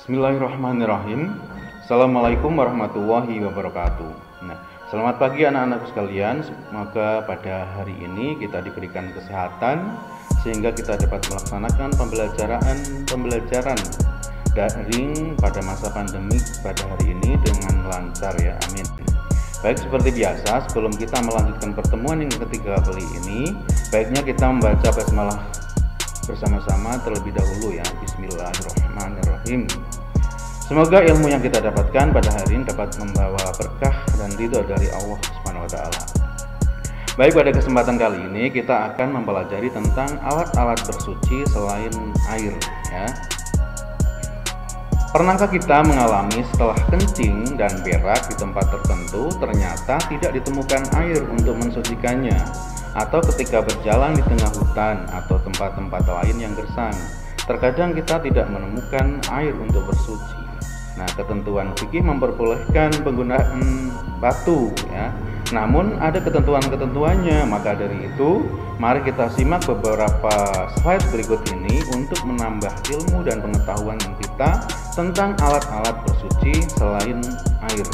Bismillahirrahmanirrahim. Assalamualaikum warahmatullahi wabarakatuh. Selamat pagi anak-anakku sekalian. Semoga pada hari ini kita diberikan kesehatan sehingga kita dapat melaksanakan pembelajaran daring pada masa pandemi pada hari ini dengan lancar ya. Amin. Baik, seperti biasa sebelum kita melanjutkan pertemuan yang ketiga kali ini, baiknya kita membaca basmalah bersama-sama terlebih dahulu ya. Bismillahirrahmanirrahim. Semoga ilmu yang kita dapatkan pada hari ini dapat membawa berkah dan ridho dari Allah Subhanahu wa taala. Baik, pada kesempatan kali ini kita akan mempelajari tentang alat-alat bersuci selain air ya. Pernahkah kita mengalami setelah kencing dan berak di tempat tertentu ternyata tidak ditemukan air untuk mensucikannya, atau ketika berjalan di tengah hutan atau tempat-tempat lain yang gersang, terkadang kita tidak menemukan air untuk bersuci. Nah, ketentuan fikih memperbolehkan penggunaan batu ya. Namun ada ketentuan-ketentuannya. Maka dari itu, mari kita simak beberapa slide berikut ini untuk menambah ilmu dan pengetahuan kita tentang alat-alat bersuci selain air.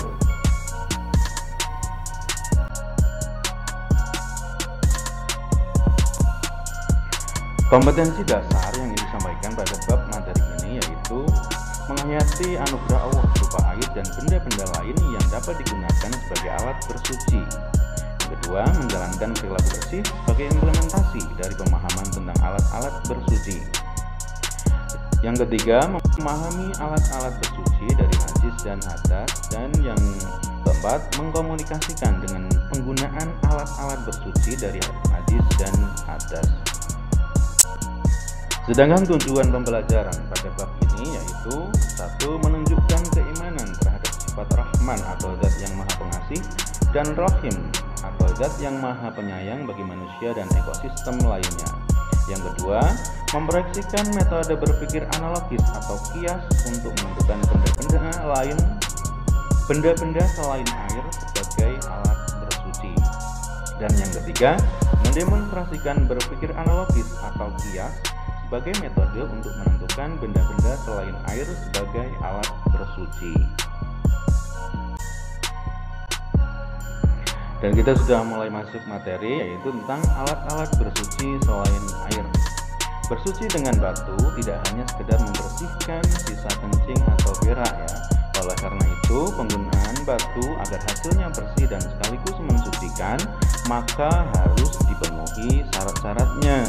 Kompetensi dasar yang disampaikan pada bab materi ini yaitu menghayati anugerah Allah berupa air dan benda-benda lain yang dapat digunakan sebagai alat bersuci. Yang kedua, menjalankan perilaku bersih sebagai implementasi dari pemahaman tentang alat-alat bersuci. Yang ketiga, memahami alat-alat bersuci dari najis dan hadas. Dan yang keempat, mengkomunikasikan dengan penggunaan alat-alat bersuci dari najis dan hadas. Sedangkan tujuan pembelajaran pada bab ini yaitu 1. Menunjukkan keimanan terhadap sifat Rahman atau Zat yang Maha Pengasih, dan Rahim atau Zat yang Maha Penyayang bagi manusia dan ekosistem lainnya. Yang kedua, memproyeksikan metode berpikir analogis atau kias untuk menentukan benda-benda selain air sebagai alat bersuci. Dan yang ketiga, mendemonstrasikan berpikir analogis atau kias sebagai metode untuk menentukan benda-benda selain air sebagai alat bersuci. Dan kita sudah mulai masuk materi yaitu tentang alat-alat bersuci selain air. Bersuci dengan batu tidak hanya sekedar membersihkan sisa kencing atau berak ya. Oleh karena itu, penggunaan batu agar hasilnya bersih dan sekaligus mensucikan maka harus dipenuhi syarat-syaratnya.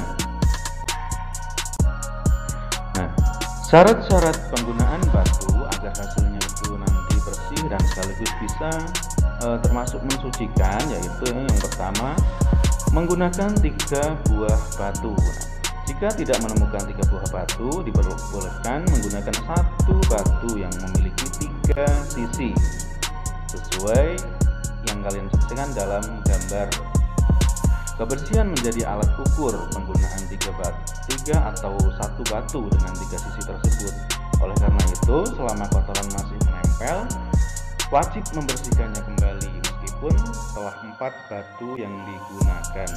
Syarat-syarat penggunaan batu agar hasilnya itu nanti bersih dan sekaligus bisa termasuk mensucikan yaitu yang pertama, menggunakan 3 buah batu. Jika tidak menemukan 3 buah batu, diperbolehkan menggunakan 1 batu yang memiliki 3 sisi sesuai yang kalian saksikan dalam gambar. Kebersihan menjadi alat ukur penggunaan 3 atau 1 batu dengan 3 sisi tersebut. Oleh karena itu, selama kotoran masih menempel, wajib membersihkannya kembali meskipun setelah 4 batu yang digunakan.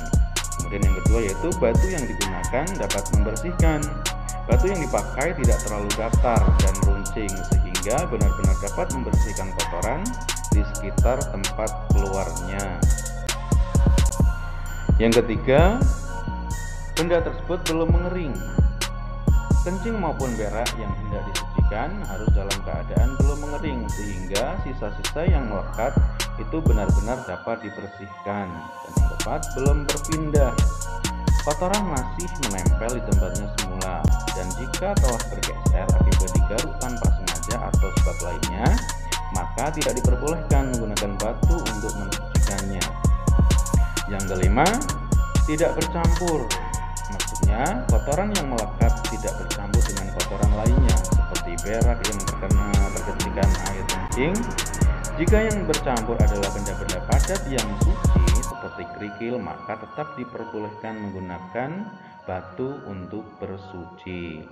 Kemudian yang kedua yaitu batu yang digunakan dapat membersihkan. Batu yang dipakai tidak terlalu datar dan runcing sehingga benar-benar dapat membersihkan kotoran di sekitar tempat keluarnya. Yang ketiga, benda tersebut belum mengering. Kencing maupun berak yang hendak disucikan harus dalam keadaan belum mengering sehingga sisa-sisa yang melekat itu benar-benar dapat dibersihkan. Dan yang keempat, belum berpindah. Kotoran masih menempel di tempatnya semula, dan jika telah bergeser akibat digaruk tanpa sengaja atau sebab lainnya, maka tidak diperbolehkan menggunakan batu untuk mensucikannya. Yang kelima, tidak bercampur. Maksudnya, kotoran yang melekat tidak bercampur dengan kotoran lainnya seperti berak yang terkena percikan air kencing. Jika yang bercampur adalah benda-benda padat yang suci seperti kerikil, maka tetap diperbolehkan menggunakan batu untuk bersuci.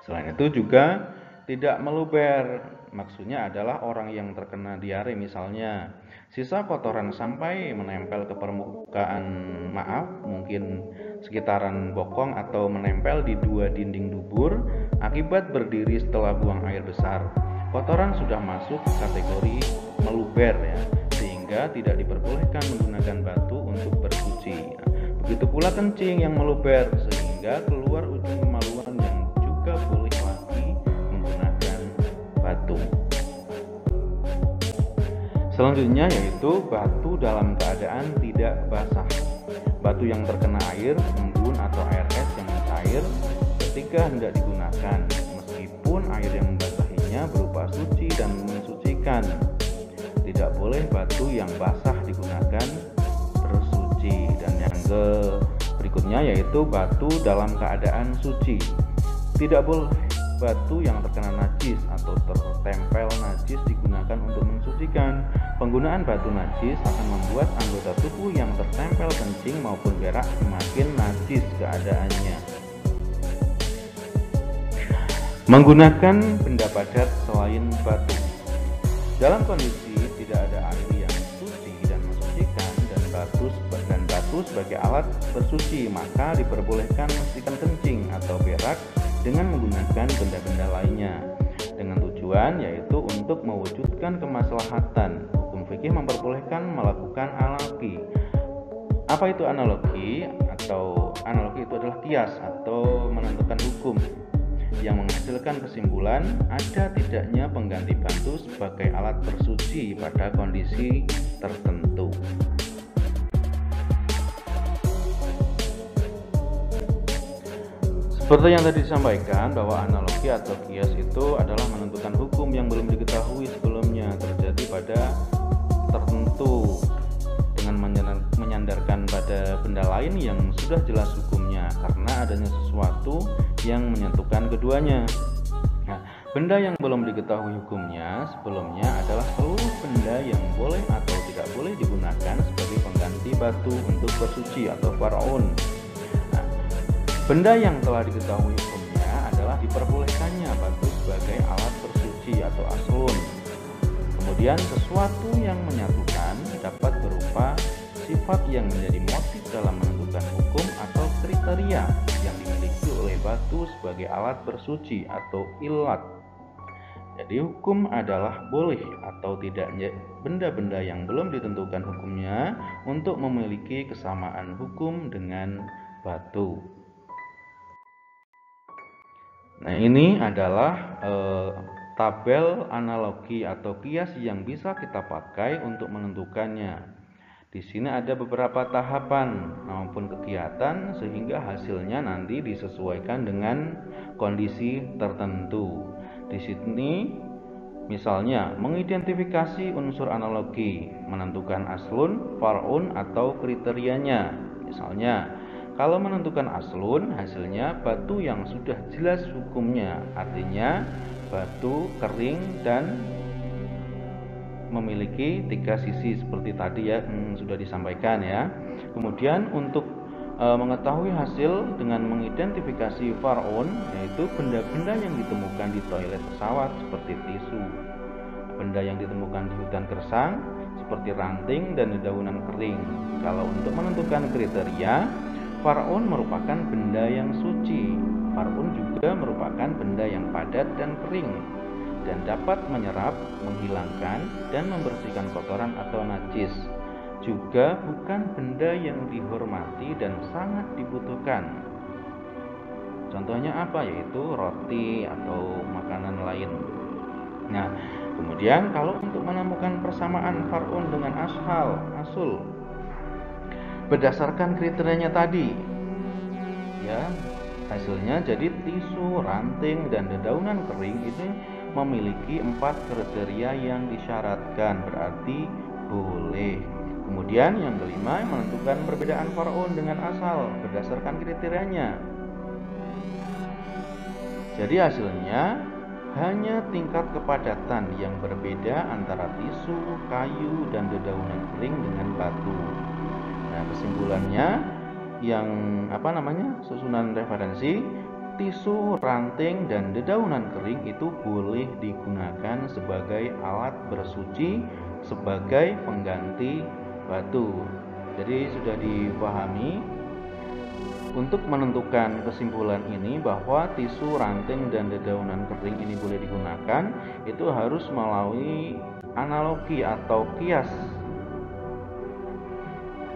Selain itu juga tidak meluber. Maksudnya adalah orang yang terkena diare misalnya, sisa kotoran sampai menempel ke permukaan mungkin sekitaran bokong atau menempel di dua dinding dubur akibat berdiri setelah buang air besar. Kotoran sudah masuk kategori meluber ya, sehingga tidak diperbolehkan menggunakan batu untuk bersuci. Begitu pula kencing yang meluber sehingga keluar ujung kemaluan yang juga boleh lagi menggunakan batu. Selanjutnya yaitu batu dalam keadaan tidak basah. Batu yang terkena air, embun atau air es yang mencair ketika hendak digunakan, meskipun air yang membasahinya berupa suci dan mensucikan. Tidak boleh batu yang basah digunakan bersuci. Dan yang berikutnya yaitu batu dalam keadaan suci. Tidak boleh batu yang terkena najis atau tertempel najis digunakan untuk mensucikan. Penggunaan batu najis akan membuat anggota tubuh yang tertempel kencing maupun berak semakin najis keadaannya. Menggunakan benda padat selain batu. Dalam kondisi tidak ada air yang suci dan mensucikan dan batu sebagai alat bersuci, maka diperbolehkan membersihkan kencing atau berak dengan menggunakan benda-benda lainnya, dengan tujuan yaitu untuk mewujudkan kemaslahatan. Hukum fikih memperbolehkan melakukan analogi. Apa itu analogi? Analogi itu adalah kias atau menentukan hukum yang menghasilkan kesimpulan ada tidaknya pengganti batu sebagai alat bersuci pada kondisi tertentu. Seperti yang tadi disampaikan bahwa analogi atau kias itu adalah menentukan hukum yang belum diketahui sebelumnya terjadi pada tertentu dengan menyandarkan pada benda lain yang sudah jelas hukumnya karena adanya sesuatu yang menyatukan keduanya. Nah, benda yang belum diketahui hukumnya sebelumnya adalah seluruh benda yang boleh atau tidak boleh digunakan sebagai pengganti batu untuk bersuci atau faraun. Benda yang telah diketahui hukumnya adalah diperbolehkannya batu sebagai alat bersuci atau aslun. Kemudian sesuatu yang menyatukan dapat berupa sifat yang menjadi motif dalam menentukan hukum atau kriteria yang dimiliki oleh batu sebagai alat bersuci atau ilat. Jadi hukum adalah boleh atau tidaknya benda-benda yang belum ditentukan hukumnya untuk memiliki kesamaan hukum dengan batu. Nah, ini adalah tabel analogi atau kias yang bisa kita pakai untuk menentukannya. Di sini ada beberapa tahapan maupun kegiatan sehingga hasilnya nanti disesuaikan dengan kondisi tertentu. Di sini misalnya mengidentifikasi unsur analogi, menentukan aslun, far'un atau kriterianya. Misalnya kalau menentukan aslun, hasilnya batu yang sudah jelas hukumnya, artinya batu kering dan memiliki 3 sisi seperti tadi ya sudah disampaikan ya. Kemudian untuk mengetahui hasil dengan mengidentifikasi far'un, yaitu benda-benda yang ditemukan di toilet pesawat seperti tisu, benda yang ditemukan di hutan gersang seperti ranting dan dedaunan kering. Kalau untuk menentukan kriteria, far'un merupakan benda yang suci. Far'un juga merupakan benda yang padat dan kering dan dapat menyerap, menghilangkan, dan membersihkan kotoran atau najis. Juga bukan benda yang dihormati dan sangat dibutuhkan. Contohnya apa? Yaitu roti atau makanan lain. Nah, kemudian kalau untuk menemukan persamaan far'un dengan asul berdasarkan kriterianya tadi ya, hasilnya jadi tisu, ranting, dan dedaunan kering itu memiliki 4 kriteria yang disyaratkan, berarti boleh. Kemudian yang kelima, menentukan perbedaan far'un dengan asal berdasarkan kriterianya. Jadi hasilnya hanya tingkat kepadatan yang berbeda antara tisu, kayu, dan dedaunan kering dengan batu. Nah, kesimpulannya yang susunan referensi, tisu, ranting, dan dedaunan kering itu boleh digunakan sebagai alat bersuci sebagai pengganti batu. Jadi sudah dipahami Untuk menentukan kesimpulan ini bahwa tisu ranting dan dedaunan kering ini boleh digunakan, itu harus melalui analogi atau kias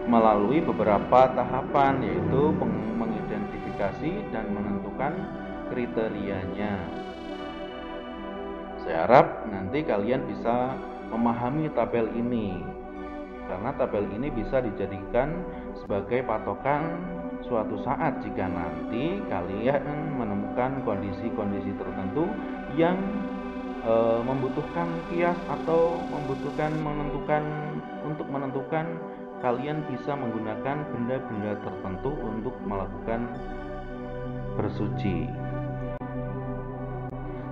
melalui beberapa tahapan, yaitu mengidentifikasi dan menentukan kriterianya. Saya harap nanti kalian bisa memahami tabel ini, karena tabel ini bisa dijadikan sebagai patokan suatu saat jika nanti kalian menemukan kondisi-kondisi tertentu yang membutuhkan kias atau membutuhkan untuk menentukan kalian bisa menggunakan benda-benda tertentu untuk melakukan bersuci.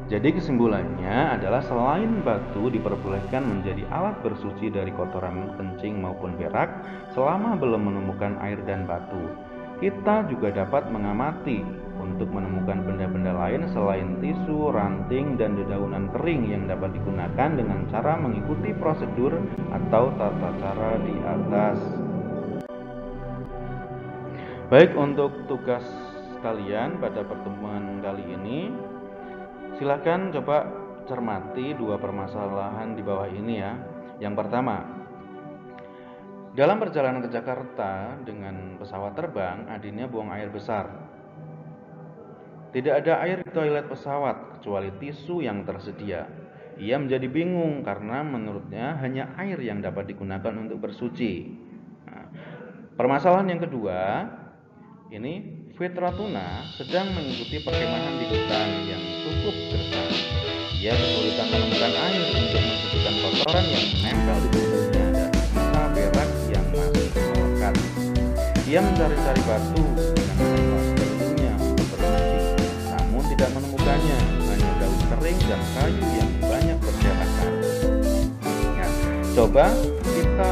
Jadi kesimpulannya adalah selain batu diperbolehkan menjadi alat bersuci dari kotoran kencing maupun berak selama belum menemukan air dan batu, kita juga dapat mengamati untuk menemukan benda-benda lain selain tisu, ranting, dan dedaunan kering yang dapat digunakan dengan cara mengikuti prosedur atau tata cara di atas. Baik, untuk tugas kalian pada pertemuan kali ini, silakan coba cermati dua permasalahan di bawah ini ya. Yang pertama, dalam perjalanan ke Jakarta dengan pesawat terbang, adiknya buang air besar. Tidak ada air di toilet pesawat kecuali tisu yang tersedia. Ia menjadi bingung karena menurutnya hanya air yang dapat digunakan untuk bersuci. Nah, permasalahan yang kedua, ini Fitratuna sedang mengikuti perkemahan di hutan yang cukup gersang. Ia kesulitan menemukan air untuk mensucikan kotoran yang menempel di tubuhnya dan sisa berak yang masih melekat. Ia mencari-cari batu dengan menembak tubuhnya untuk bersuci, namun tidak menemukannya, hanya daun kering dan kayu yang banyak berserakan. Ingat, coba kita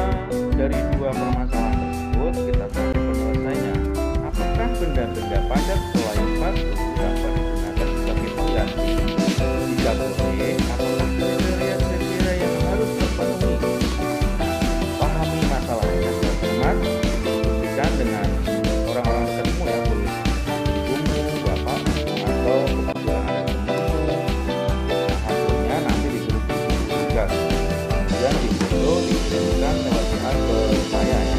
dari dua permasalahan tersebut kita cari penyelesaiannya. Apakah benda-benda padat selain batu dapat digunakan sebagai pengganti? Jika boleh, apakah kriteria-kriteria yang harus terpenuhi? Pahami masalahnya secara cermat, diskusikan dengan orang-orang dekatmu ya, boleh ibumu, bapakmu, atau apabila ada temanmu. Hasilnya nanti ditulis di tugas, kemudian difoto dikirimkan lewat WA ke saya ya.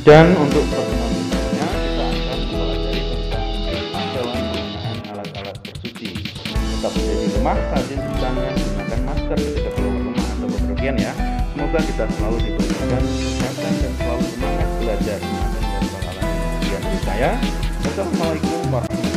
Dan untuk pertemuan berikutnya kita akan mempelajari tentang dalam penggunaan alat-alat bersuci. Tetap berada di rumah, rajin cuci tangan, gunakan masker ketika keluar rumah atau bepergian ya. Semoga kita selalu diberikan kesehatan dan selalu semangat belajar. Semoga dari saya. Wassalamualaikum warahmatullahi wabarakatuh.